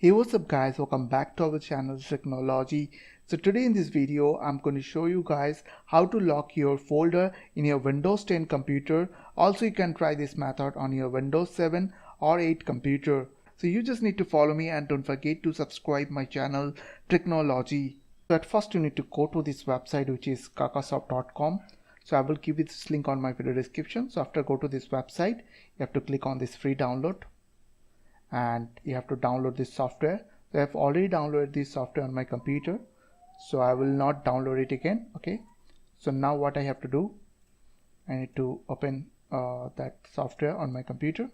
Hey, what's up guys, welcome back to our channel Technology. So today in this video I'm going to show you guys how to lock your folder in your Windows 10 computer. Also you can try this method on your Windows 7 or 8 computer. So you just need to follow me and don't forget to subscribe my channel Technology. So at first you need to go to this website, which is kakasoft.com. So I will give you this link on my video description. So after go to this website, you have to click on this free download and you have to download this software. So I have already downloaded this software on my computer, so I will not download it again. Okay, so now what I have to do, I need to open that software on my computer.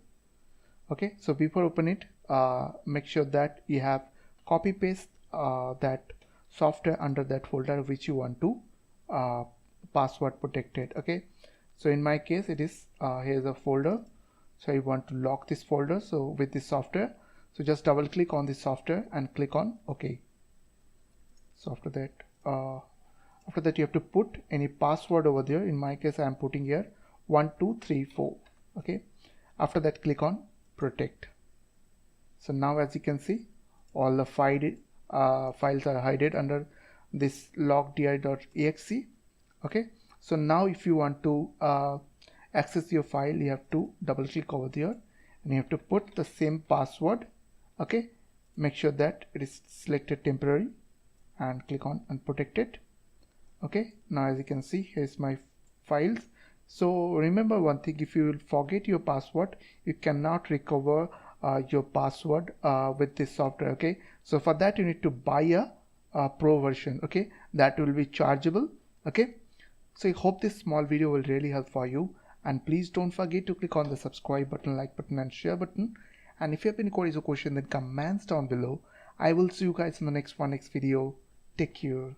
Okay, so before open it, make sure that you have copy paste that software under that folder which you want to password protected. Okay, so in my case it is here's a folder, so I want to lock this folder. So with this software, so just double click on this software and click on OK. So after that you have to put any password over there. In my case I am putting here 1234. Okay, after that click on protect. So now as you can see, all the files are hidden under this logdir.exe. Okay, so now if you want to access your file, you have to double click over there and you have to put the same password. Okay, make sure that it is selected temporary and click on unprotected. Okay, now as you can see, here's my files. So remember one thing, if you will forget your password, you cannot recover your password with this software. Okay, so for that you need to buy a pro version. Okay, that will be chargeable. Okay, so I hope this small video will really help for you. And please don't forget to click on the subscribe button, like button and share button. And if you have any queries or questions, then comments down below. I will see you guys in the next video. Take care.